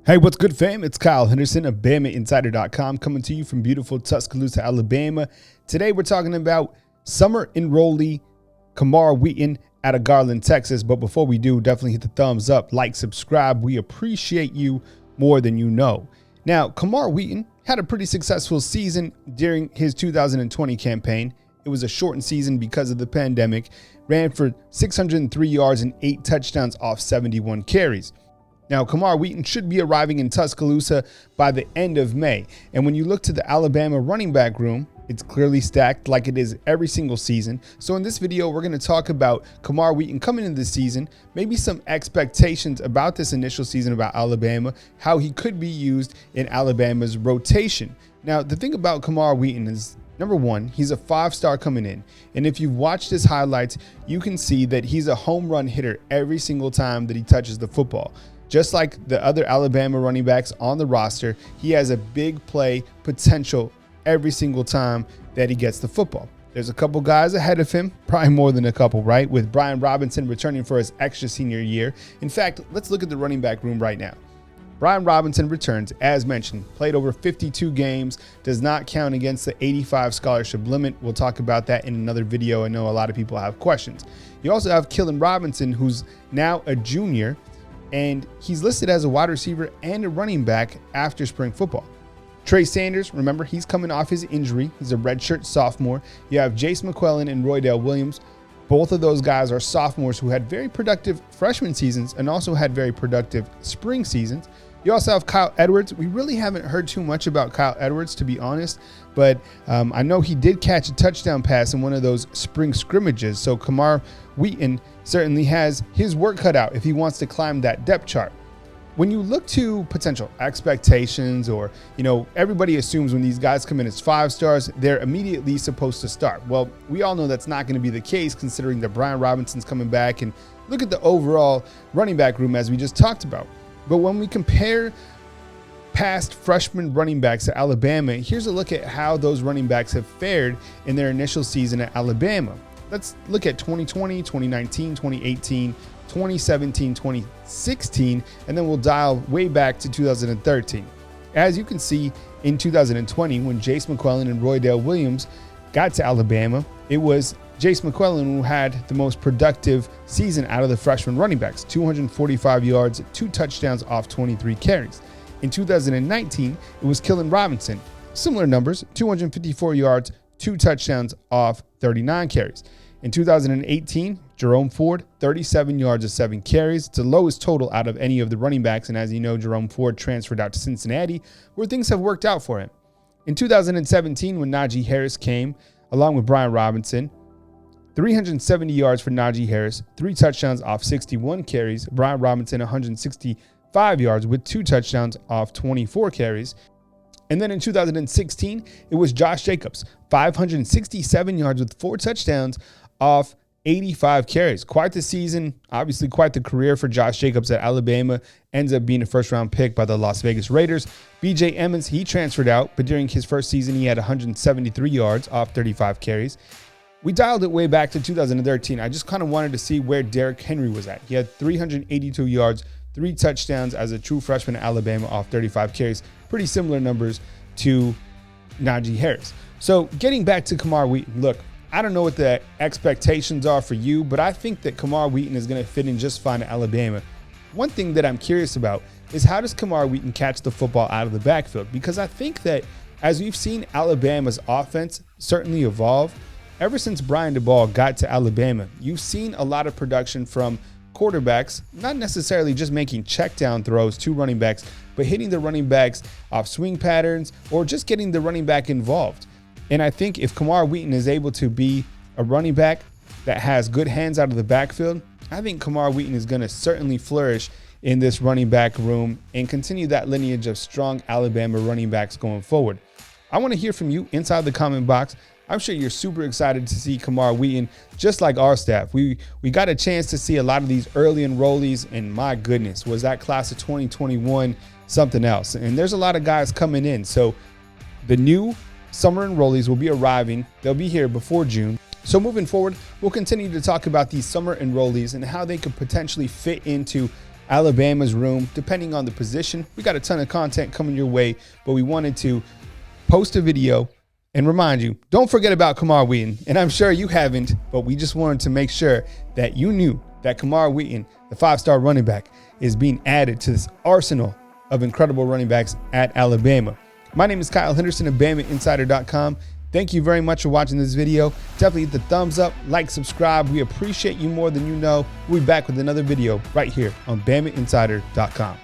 Hey, what's good, fam? It's Kyle Henderson of BamaInsider.com coming to you from beautiful Tuscaloosa, Alabama. Today, we're talking about summer enrollee Camar Wheaton out of Garland, Texas. But before we do, definitely hit the thumbs up, like, subscribe. We appreciate you more than you know. Now, Camar Wheaton had a pretty successful season during his 2020 campaign. It was a shortened season because of the pandemic. Ran for 603 yards and 8 touchdowns off 71 carries. Now, Camar Wheaton should be arriving in Tuscaloosa by the end of May. And when you look to the Alabama running back room, it's clearly stacked like it is every single season. So in this video, we're going to talk about Camar Wheaton coming into this season, maybe some expectations about this initial season about Alabama, how he could be used in Alabama's rotation. Now, the thing about Camar Wheaton is, number one, he's a 5-star coming in. And if you've watched his highlights, you can see that he's a home run hitter every single time that he touches the football. Just like the other Alabama running backs on the roster, he has a big play potential every single time that he gets the football. There's a couple guys ahead of him, probably more than a couple, right? With Brian Robinson returning for his extra senior year. In fact, let's look at the running back room right now. Brian Robinson returns, as mentioned, played over 52 games, does not count against the 85 scholarship limit. We'll talk about that in another video. I know a lot of people have questions. You also have Killen Robinson, who's now a junior, and he's listed as a wide receiver and a running back after spring football. Trey Sanders, remember, he's coming off his injury. He's a redshirt sophomore. You have Jace McClellan and Roydell Williams. Both of those guys are sophomores who had very productive freshman seasons and also had very productive spring seasons. You also have Kyle Edwards. We really haven't heard too much about Kyle Edwards, to be honest, but I know he did catch a touchdown pass in one of those spring scrimmages. So Camar Wheaton certainly has his work cut out if he wants to climb that depth chart. When you look to potential expectations, or, everybody assumes when these guys come in as 5 stars, they're immediately supposed to start. Well, we all know that's not going to be the case considering that Brian Robinson's coming back, and look at the overall running back room as we just talked about. But when we compare past freshman running backs at Alabama, here's a look at how those running backs have fared in their initial season at Alabama. Let's look at 2020, 2019, 2018, 2017, 2016, and then we'll dial way back to 2013. As you can see, in 2020, when Jace McClellan and Roydell Williams got to Alabama, it was Jace McClellan who had the most productive season out of the freshman running backs, 245 yards, 2 touchdowns off 23 carries. In 2019, it was Killen Robinson. Similar numbers, 254 yards, 2 touchdowns off 39 carries. In 2018, Jerome Ford, 37 yards of 7 carries. It's the lowest total out of any of the running backs. And as you know, Jerome Ford transferred out to Cincinnati, where things have worked out for him. In 2017, when Najee Harris came, along with Brian Robinson, 370 yards for Najee Harris, 3 touchdowns off 61 carries. Brian Robinson, 165 yards with 2 touchdowns off 24 carries. And then in 2016, it was Josh Jacobs, 567 yards with 4 touchdowns off 85 carries. Quite the season, obviously quite the career for Josh Jacobs at Alabama. Ends up being a first-round pick by the Las Vegas Raiders. B.J. Emmons, he transferred out, but during his first season, he had 173 yards off 35 carries. We dialed it way back to 2013. I just kind of wanted to see where Derrick Henry was at. He had 382 yards, 3 touchdowns as a true freshman at Alabama off 35 carries. Pretty similar numbers to Najee Harris. So getting back to Camar Wheaton, look, I don't know what the expectations are for you, but I think that Camar Wheaton is going to fit in just fine at Alabama. One thing that I'm curious about is, how does Camar Wheaton catch the football out of the backfield? Because I think that as we've seen Alabama's offense certainly evolve, ever since Brian DeBall got to Alabama, you've seen a lot of production from quarterbacks, not necessarily just making check down throws to running backs, but hitting the running backs off swing patterns or just getting the running back involved. And I think if Camar Wheaton is able to be a running back that has good hands out of the backfield, I think Camar Wheaton is going to certainly flourish in this running back room and continue that lineage of strong Alabama running backs going forward. I want to hear from you inside the comment box. I'm sure you're super excited to see Camar Wheaton, just like our staff. We got a chance to see a lot of these early enrollees, and my goodness, was that class of 2021 something else. And there's a lot of guys coming in. So the new summer enrollees will be arriving. They'll be here before June. So moving forward, we'll continue to talk about these summer enrollees and how they could potentially fit into Alabama's room, depending on the position. We got a ton of content coming your way, but we wanted to post a video and remind you, don't forget about Camar Wheaton. And I'm sure you haven't, but we just wanted to make sure that you knew that Camar Wheaton, the 5-star running back, is being added to this arsenal of incredible running backs at Alabama. My name is Kyle Henderson of BamaInsider.com. Thank you very much for watching this video. Definitely hit the thumbs up, like, subscribe. We appreciate you more than you know. We'll be back with another video right here on BamaInsider.com.